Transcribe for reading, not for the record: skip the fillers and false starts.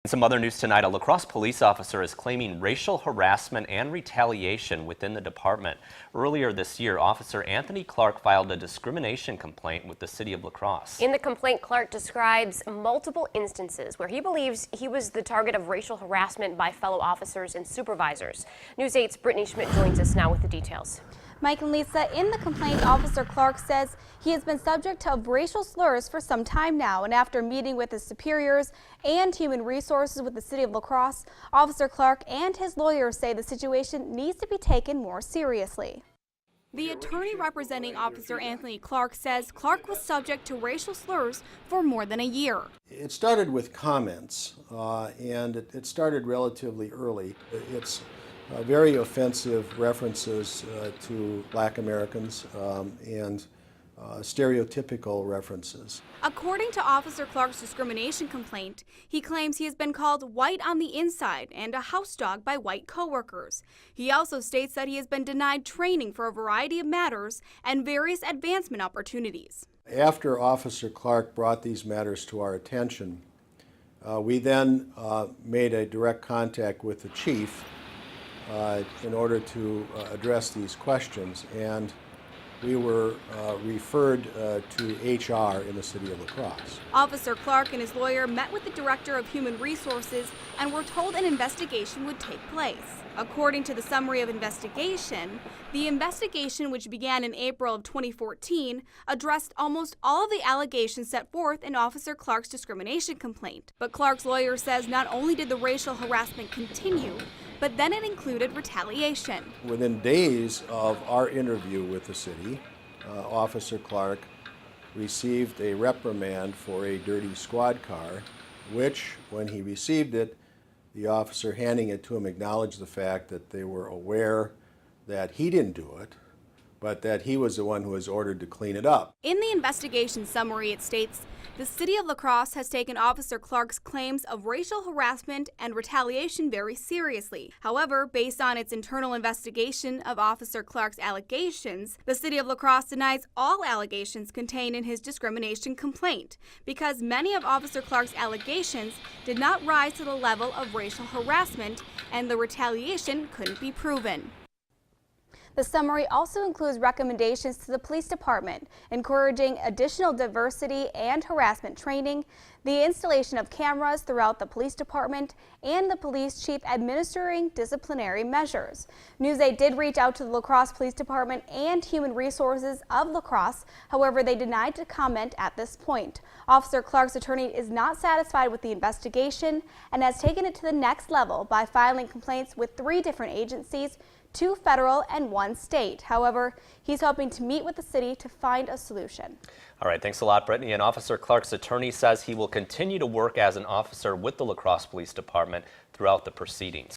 Some other news tonight, a La Crosse police officer is claiming racial harassment and retaliation within the department. Earlier this year, Officer Anthony Clark filed a discrimination complaint with the city of La Crosse. In the complaint, Clark describes multiple instances where he believes he was the target of racial harassment by fellow officers and supervisors. News 8's Brittany Schmidt joins us now with the details. Mike and Lisa, in the complaint, Officer Clark says he has been subject to racial slurs for some time now, and after meeting with his superiors and human resources with the city of La Crosse, Officer Clark and his lawyers say the situation needs to be taken more seriously. The attorney representing Officer Anthony Clark says Clark was subject to racial slurs for more than a year. It started with comments, and it started relatively early. It's very offensive references to Black Americans and stereotypical references. According to Officer Clark's discrimination complaint, he claims he has been called white on the inside and a house dog by white coworkers. He also states that he has been denied training for a variety of matters and various advancement opportunities. After Officer Clark brought these matters to our attention, we then made a direct contact with the chief in order to address these questions, and we were referred to HR in the city of La Crosse. Officer Clark and his lawyer met with the Director of Human Resources and were told an investigation would take place. According to the summary of investigation, the investigation, which began in April of 2014, addressed almost all of the allegations set forth in Officer Clark's discrimination complaint. But Clark's lawyer says not only did the racial harassment continue, but then it included retaliation. Within days of our interview with the city, Officer Clark received a reprimand for a dirty squad car, which, when he received it, the officer handing it to him acknowledged the fact that they were aware that he didn't do it, but that he was the one who was ordered to clean it up. In the investigation summary, it states, the city of La Crosse has taken Officer Clark's claims of racial harassment and retaliation very seriously. However, based on its internal investigation of Officer Clark's allegations, the city of La Crosse denies all allegations contained in his discrimination complaint because many of Officer Clark's allegations did not rise to the level of racial harassment and the retaliation couldn't be proven. The summary also includes recommendations to the police department, encouraging additional diversity and harassment training, the installation of cameras throughout the police department, and the police chief administering disciplinary measures. News 8 did reach out to the La Crosse Police Department and Human Resources of La Crosse. However, they denied to comment at this point. Officer Clark's attorney is not satisfied with the investigation and has taken it to the next level by filing complaints with 3 different agencies, 2 federal and 1 state. However, he's hoping to meet with the city to find a solution. All right, thanks a lot, Brittany. And Officer Clark's attorney says he will continue to work as an officer with the La Crosse Police Department throughout the proceedings.